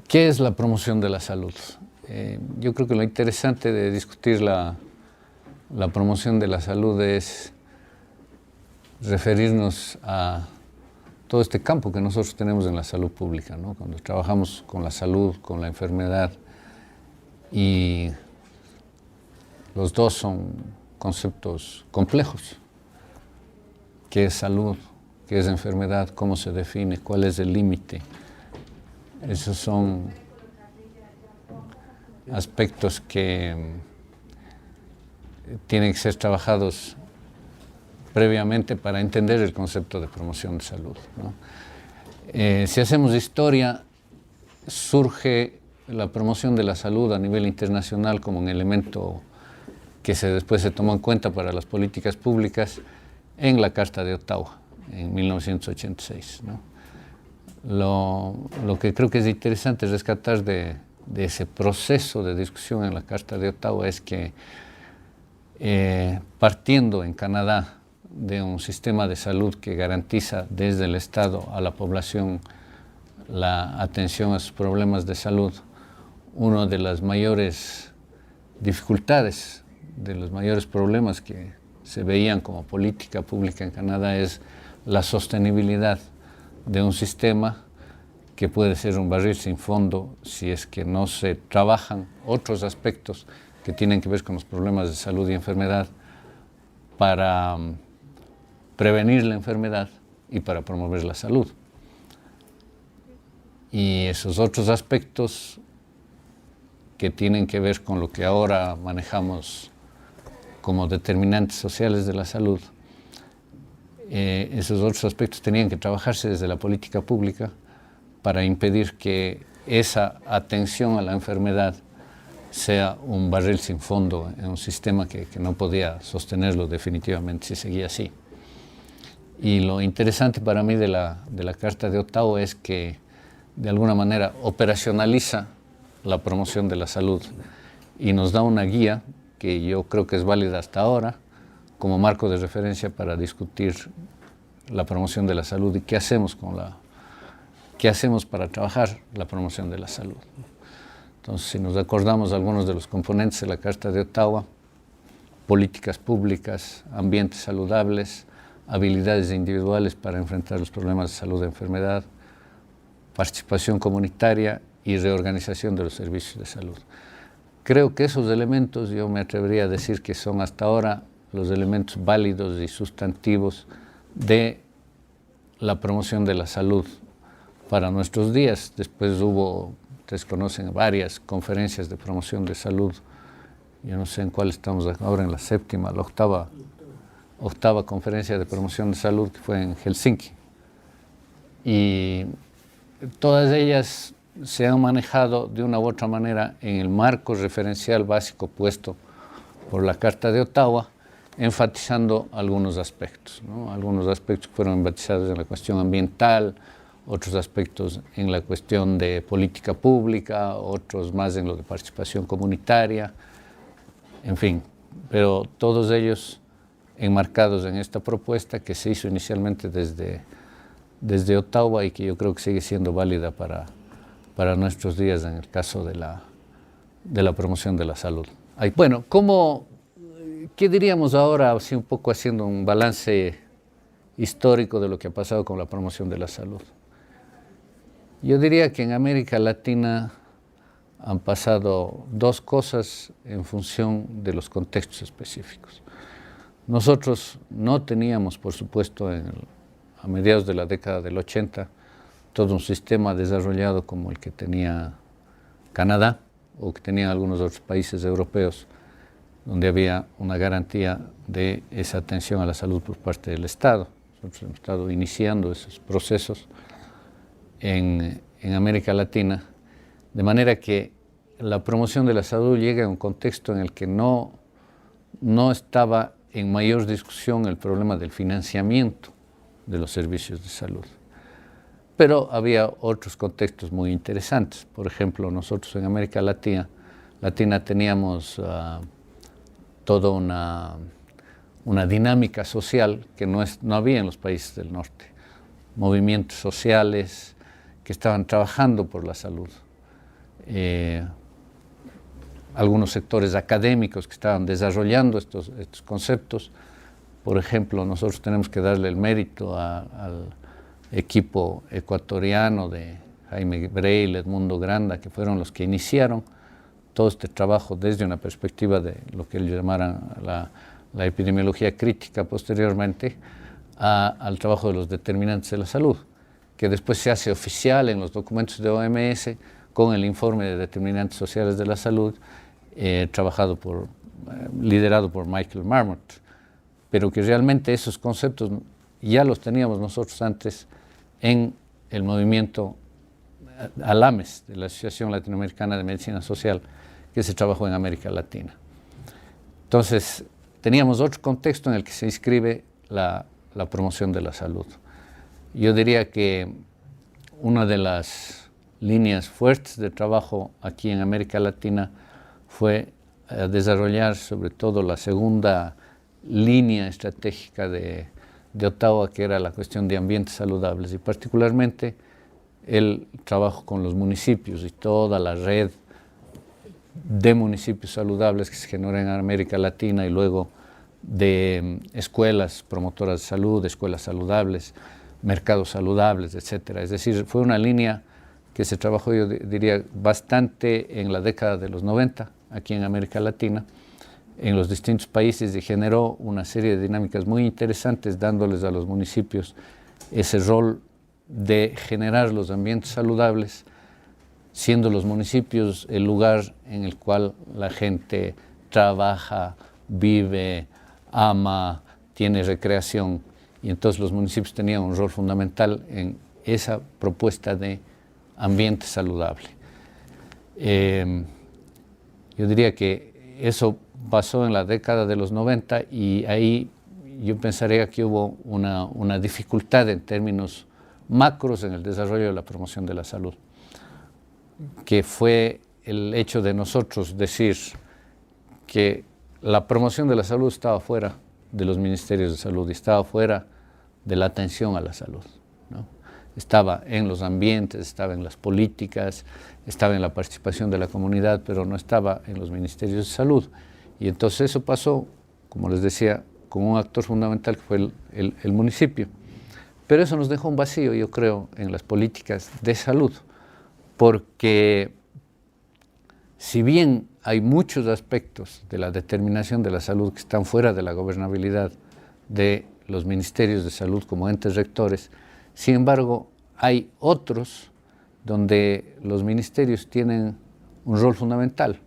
¿Qué es la promoción de la salud? Yo creo que lo interesante de discutir la promoción de la salud es referirnos a todo este campo que nosotros tenemos en la salud pública, ¿no? Cuando trabajamos con la salud, con la enfermedad, y los dos son conceptos complejos. ¿Qué es salud? ¿Qué es enfermedad? ¿Cómo se define? ¿Cuál es el límite? Esos son aspectos que tienen que ser trabajados previamente para entender el concepto de promoción de salud, ¿no? Si hacemos historia, surge la promoción de la salud a nivel internacional como un elemento que después se tomó en cuenta para las políticas públicas en la Carta de Ottawa, en 1986, ¿no? Lo que creo que es interesante rescatar de ese proceso de discusión en la Carta de Ottawa es que partiendo en Canadá de un sistema de salud que garantiza desde el Estado a la población la atención a sus problemas de salud, una de las mayores dificultades, de los mayores problemas que se veían como política pública en Canadá es la sostenibilidad de un sistema que puede ser un barril sin fondo si es que no se trabajan otros aspectos que tienen que ver con los problemas de salud y enfermedad para prevenir la enfermedad y para promover la salud. Y esos otros aspectos que tienen que ver con lo que ahora manejamos como determinantes sociales de la salud, esos otros aspectos tenían que trabajarse desde la política pública para impedir que esa atención a la enfermedad sea un barril sin fondo en un sistema que no podía sostenerlo definitivamente si seguía así. Y lo interesante para mí de la Carta de Ottawa es que de alguna manera operacionaliza la promoción de la salud y nos da una guía que yo creo que es válida hasta ahora como marco de referencia para discutir la promoción de la salud y qué hacemos para trabajar la promoción de la salud. Entonces, si nos acordamos de algunos de los componentes de la Carta de Ottawa, políticas públicas, ambientes saludables, habilidades individuales para enfrentar los problemas de salud y enfermedad, participación comunitaria y reorganización de los servicios de salud. Creo que esos elementos, yo me atrevería a decir que son hasta ahora los elementos válidos y sustantivos de la promoción de la salud para nuestros días. Después hubo, ustedes conocen, varias conferencias de promoción de salud. Yo no sé en cuál estamos ahora, en la séptima, la octava conferencia de promoción de salud, que fue en Helsinki. Y todas ellas se han manejado de una u otra manera en el marco referencial básico puesto por la Carta de Ottawa, enfatizando algunos aspectos, ¿no? Algunos aspectos fueron enfatizados en la cuestión ambiental, otros aspectos en la cuestión de política pública, otros más en lo de participación comunitaria, en fin, pero todos ellos enmarcados en esta propuesta que se hizo inicialmente desde Ottawa y que yo creo que sigue siendo válida para nuestros días en el caso de la promoción de la salud. Bueno, ¿qué diríamos ahora, así un poco haciendo un balance histórico de lo que ha pasado con la promoción de la salud? Yo diría que en América Latina han pasado dos cosas en función de los contextos específicos. Nosotros no teníamos, por supuesto, a mediados de la década del 80, todo un sistema desarrollado como el que tenía Canadá o que tenían algunos otros países europeos, donde había una garantía de esa atención a la salud por parte del Estado. Nosotros hemos estado iniciando esos procesos en América Latina, de manera que la promoción de la salud llega a un contexto en el que no estaba en mayor discusión el problema del financiamiento de los servicios de salud. Pero había otros contextos muy interesantes. Por ejemplo, nosotros en América Latina teníamos toda una dinámica social que no había en los países del norte. Movimientos sociales que estaban trabajando por la salud. algunos sectores académicos que estaban desarrollando estos conceptos. Por ejemplo, nosotros tenemos que darle el mérito al equipo ecuatoriano de Jaime Breil, Edmundo Granda, que fueron los que iniciaron todo este trabajo desde una perspectiva de lo que ellos llamaran la epidemiología crítica posteriormente, al trabajo de los determinantes de la salud, que después se hace oficial en los documentos de OMS con el informe de determinantes sociales de la salud, liderado por Michael Marmot, pero que realmente esos conceptos ya los teníamos nosotros antes en el movimiento ALAMES, de la Asociación Latinoamericana de Medicina Social, que se trabajó en América Latina. Entonces, teníamos otro contexto en el que se inscribe la promoción de la salud. Yo diría que una de las líneas fuertes de trabajo aquí en América Latina fue desarrollar sobre todo la segunda línea estratégica de Ottawa, que era la cuestión de ambientes saludables, y particularmente el trabajo con los municipios y toda la red de municipios saludables que se generó en América Latina, y luego de escuelas promotoras de salud, escuelas saludables, mercados saludables, etcétera. Es decir, fue una línea que se trabajó, yo diría, bastante en la década de los 90 aquí en América Latina, en los distintos países, y generó una serie de dinámicas muy interesantes, dándoles a los municipios ese rol de generar los ambientes saludables, siendo los municipios el lugar en el cual la gente trabaja, vive, ama, tiene recreación, y entonces los municipios tenían un rol fundamental en esa propuesta de ambiente saludable. Yo diría que eso pasó en la década de los 90, y ahí yo pensaría que hubo una dificultad en términos macros en el desarrollo de la promoción de la salud, que fue el hecho de nosotros decir que la promoción de la salud estaba fuera de los ministerios de salud, estaba fuera de la atención a la salud, ¿no? Estaba en los ambientes, estaba en las políticas, estaba en la participación de la comunidad, pero no estaba en los ministerios de salud. Y entonces eso pasó, como les decía, con un actor fundamental que fue el municipio. Pero eso nos dejó un vacío, yo creo, en las políticas de salud, porque si bien hay muchos aspectos de la determinación de la salud que están fuera de la gobernabilidad de los ministerios de salud como entes rectores, sin embargo, hay otros donde los ministerios tienen un rol fundamental.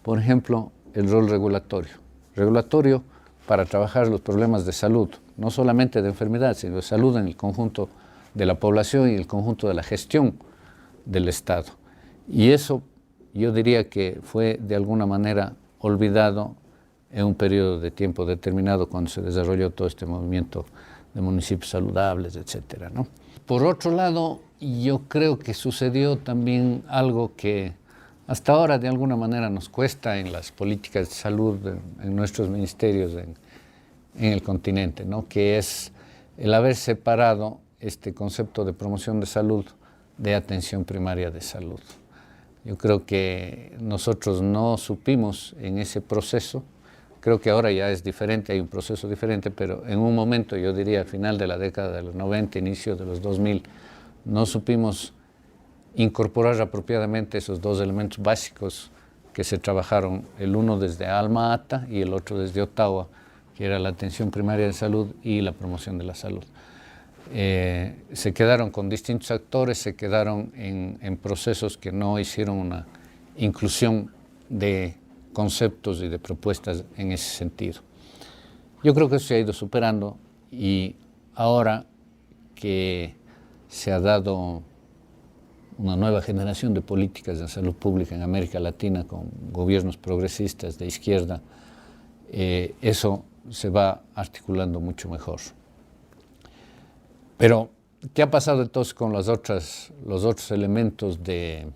Por ejemplo, el rol regulatorio para trabajar los problemas de salud, no solamente de enfermedad, sino de salud en el conjunto de la población y el conjunto de la gestión del Estado. Y eso yo diría que fue de alguna manera olvidado en un periodo de tiempo determinado cuando se desarrolló todo este movimiento de municipios saludables, etcétera, ¿no? Por otro lado, yo creo que sucedió también algo que hasta ahora de alguna manera nos cuesta en las políticas de salud en nuestros ministerios en el continente, ¿no? Que es el haber separado este concepto de promoción de salud de atención primaria de salud. Yo creo que nosotros no supimos en ese proceso. Creo que ahora ya es diferente, hay un proceso diferente, pero en un momento, yo diría al final de la década de los 90, inicio de los 2000, no supimos incorporar apropiadamente esos dos elementos básicos que se trabajaron, el uno desde Alma Ata y el otro desde Ottawa, que era la atención primaria de salud y la promoción de la salud. Se quedaron con distintos actores, se quedaron en procesos que no hicieron una inclusión de conceptos y de propuestas en ese sentido. Yo creo que eso se ha ido superando, y ahora que se ha dado una nueva generación de políticas de salud pública en América Latina con gobiernos progresistas de izquierda, eso se va articulando mucho mejor. Pero, ¿qué ha pasado entonces con los otros elementos de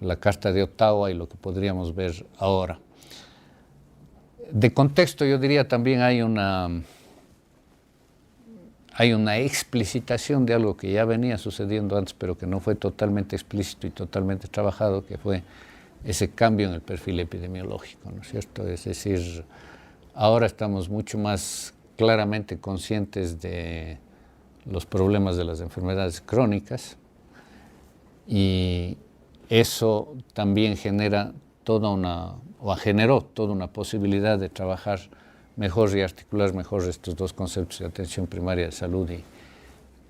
la Carta de Ottawa y lo que podríamos ver ahora? De contexto, yo diría también hay hay una explicitación de algo que ya venía sucediendo antes, pero que no fue totalmente explícito y totalmente trabajado, que fue ese cambio en el perfil epidemiológico, ¿no es cierto? Es decir, ahora estamos mucho más claramente conscientes de los problemas de las enfermedades crónicas y eso también generó toda una posibilidad de trabajar mejor y articular mejor estos dos conceptos de atención primaria de salud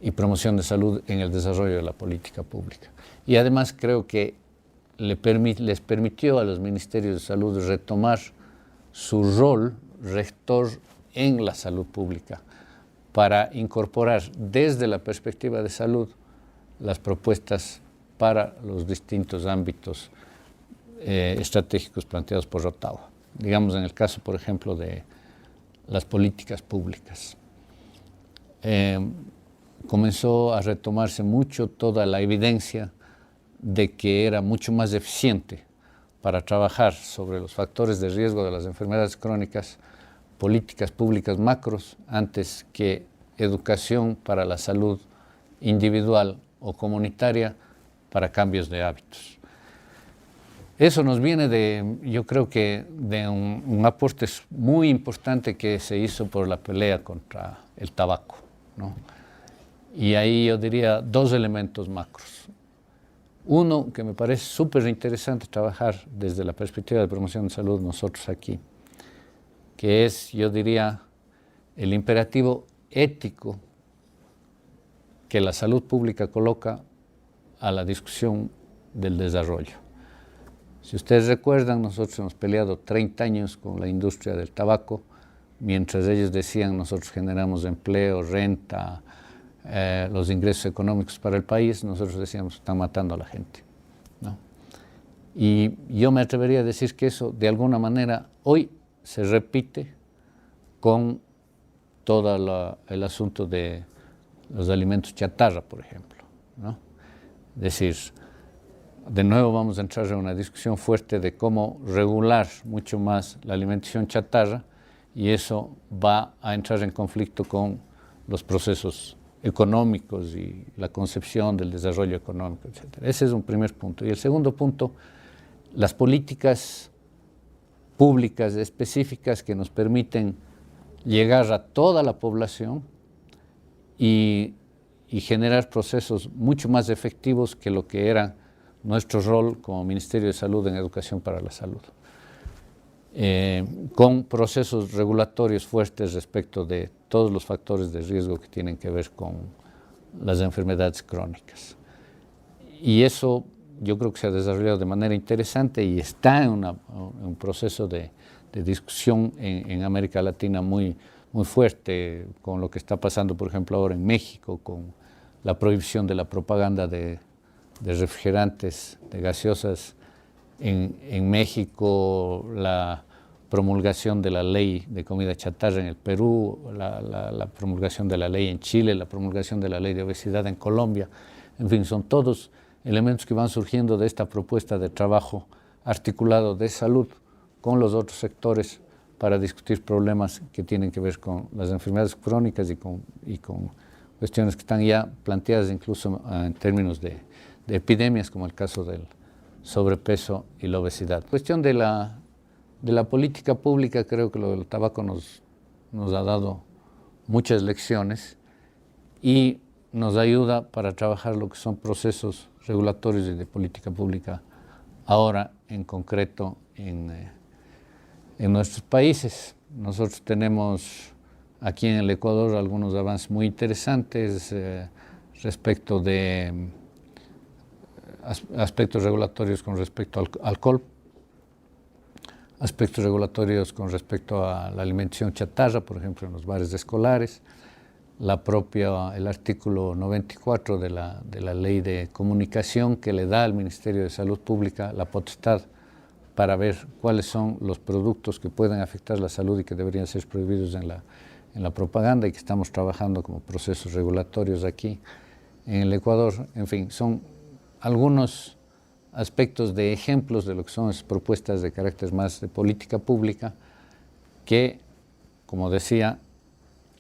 y promoción de salud en el desarrollo de la política pública. Y además creo que les permitió a los ministerios de salud retomar su rol rector en la salud pública para incorporar desde la perspectiva de salud las propuestas para los distintos ámbitos estratégicos planteados por Ottawa. Digamos, en el caso, por ejemplo, de las políticas públicas. Comenzó a retomarse mucho toda la evidencia de que era mucho más eficiente para trabajar sobre los factores de riesgo de las enfermedades crónicas, políticas públicas macros, antes que educación para la salud individual o comunitaria para cambios de hábitos. Eso nos viene yo creo que de un aporte muy importante que se hizo por la pelea contra el tabaco, ¿no? Y ahí yo diría dos elementos macros. Uno, que me parece súper interesante trabajar desde la perspectiva de promoción de salud nosotros aquí, que es, yo diría, el imperativo ético que la salud pública coloca a la discusión del desarrollo. Si ustedes recuerdan, nosotros hemos peleado 30 años con la industria del tabaco, mientras ellos decían nosotros generamos empleo, renta, los ingresos económicos para el país, nosotros decíamos están matando a la gente, ¿no? Y yo me atrevería a decir que eso de alguna manera hoy se repite con todo el asunto de los alimentos chatarra, por ejemplo, ¿no? Es decir, de nuevo vamos a entrar en una discusión fuerte de cómo regular mucho más la alimentación chatarra y eso va a entrar en conflicto con los procesos económicos y la concepción del desarrollo económico, etc. Ese es un primer punto. Y el segundo punto, las políticas públicas específicas que nos permiten llegar a toda la población y generar procesos mucho más efectivos que lo que era nuestro rol como Ministerio de Salud en Educación para la Salud, con procesos regulatorios fuertes respecto de todos los factores de riesgo que tienen que ver con las enfermedades crónicas. Y eso yo creo que se ha desarrollado de manera interesante y está en un proceso de discusión en América Latina muy fuerte, con lo que está pasando, por ejemplo, ahora en México, con la prohibición de la propaganda de refrigerantes, de gaseosas en México, la promulgación de la ley de comida chatarra en el Perú, la promulgación de la ley en Chile, la promulgación de la ley de obesidad en Colombia. En fin, son todos elementos que van surgiendo de esta propuesta de trabajo articulado de salud con los otros sectores para discutir problemas que tienen que ver con las enfermedades crónicas y con cuestiones que están ya planteadas incluso en términos de epidemias, como el caso del sobrepeso y la obesidad. La cuestión de la política pública, creo que lo del tabaco nos ha dado muchas lecciones y nos ayuda para trabajar lo que son procesos regulatorios y de política pública ahora en concreto en nuestros países. Nosotros tenemos aquí en el Ecuador algunos avances muy interesantes respecto de aspectos regulatorios con respecto al alcohol, aspectos regulatorios con respecto a la alimentación chatarra, por ejemplo, en los bares escolares, el artículo 94 de la Ley de Comunicación que le da al Ministerio de Salud Pública la potestad para ver cuáles son los productos que pueden afectar la salud y que deberían ser prohibidos en la propaganda y que estamos trabajando como procesos regulatorios aquí en el Ecuador. En fin, son algunos aspectos de ejemplos de lo que son esas propuestas de carácter más de política pública que, como decía,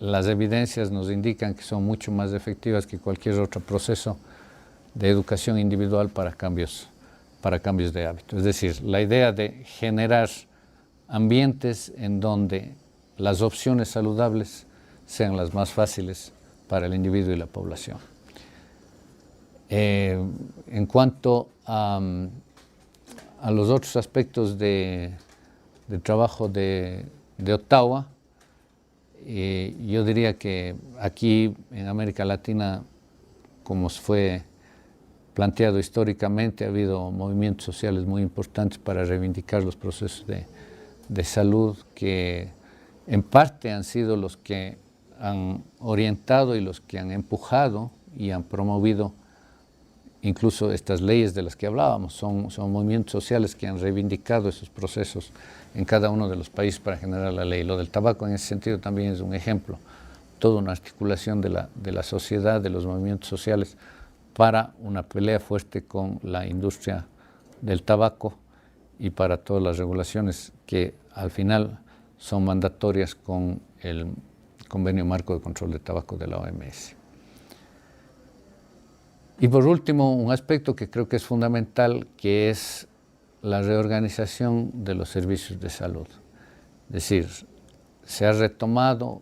las evidencias nos indican que son mucho más efectivas que cualquier otro proceso de educación individual para cambios de hábito. Es decir, la idea de generar ambientes en donde las opciones saludables sean las más fáciles para el individuo y la población. En cuanto a los otros aspectos del trabajo de Ottawa, yo diría que aquí en América Latina, como fue planteado históricamente, ha habido movimientos sociales muy importantes para reivindicar los procesos de salud que en parte han sido los que han orientado y los que han empujado y han promovido incluso estas leyes de las que hablábamos. Son movimientos sociales que han reivindicado esos procesos en cada uno de los países para generar la ley. Lo del tabaco en ese sentido también es un ejemplo, toda una articulación de la sociedad, de los movimientos sociales para una pelea fuerte con la industria del tabaco y para todas las regulaciones que al final son mandatorias con el Convenio Marco de Control de Tabaco de la OMS. Y por último, un aspecto que creo que es fundamental, que es la reorganización de los servicios de salud. Es decir, se ha retomado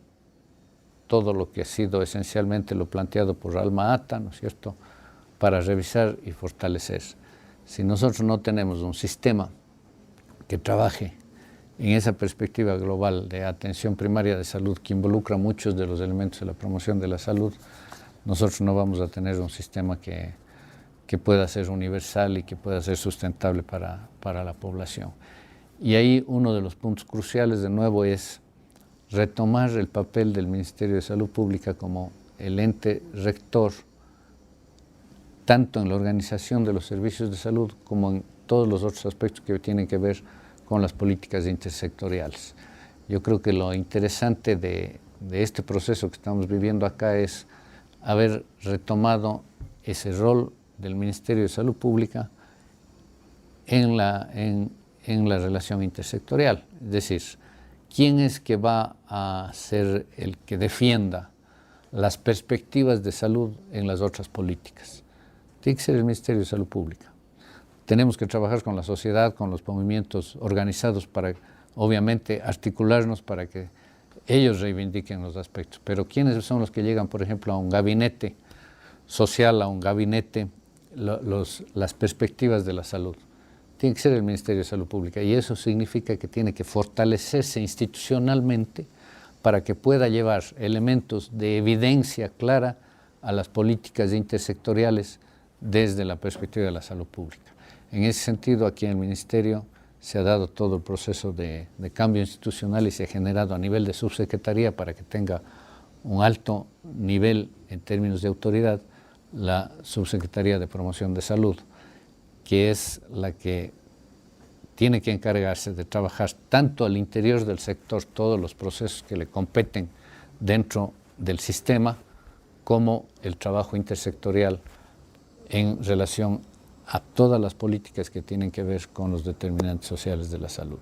todo lo que ha sido esencialmente lo planteado por Alma Ata, ¿no es cierto?, para revisar y fortalecer. Si nosotros no tenemos un sistema que trabaje en esa perspectiva global de atención primaria de salud que involucra muchos de los elementos de la promoción de la salud, nosotros no vamos a tener un sistema que pueda ser universal y que pueda ser sustentable para la población. Y ahí uno de los puntos cruciales, de nuevo, es retomar el papel del Ministerio de Salud Pública como el ente rector, tanto en la organización de los servicios de salud como en todos los otros aspectos que tienen que ver con las políticas intersectoriales. Yo creo que lo interesante de este proceso que estamos viviendo acá es haber retomado ese rol del Ministerio de Salud Pública en la relación intersectorial. Es decir, ¿quién es que va a ser el que defienda las perspectivas de salud en las otras políticas? Tiene que ser el Ministerio de Salud Pública. Tenemos que trabajar con la sociedad, con los movimientos organizados para, obviamente, articularnos para que ellos reivindiquen los aspectos. Pero ¿quiénes son los que llegan, por ejemplo, a un gabinete social, a un gabinete, las perspectivas de la salud? Tiene que ser el Ministerio de Salud Pública, y eso significa que tiene que fortalecerse institucionalmente para que pueda llevar elementos de evidencia clara a las políticas intersectoriales desde la perspectiva de la salud pública. En ese sentido, aquí en el Ministerio se ha dado todo el proceso de cambio institucional y se ha generado a nivel de subsecretaría, para que tenga un alto nivel en términos de autoridad, la Subsecretaría de Promoción de Salud, que es la que tiene que encargarse de trabajar tanto al interior del sector todos los procesos que le competen dentro del sistema, como el trabajo intersectorial en relación a todas las políticas que tienen que ver con los determinantes sociales de la salud.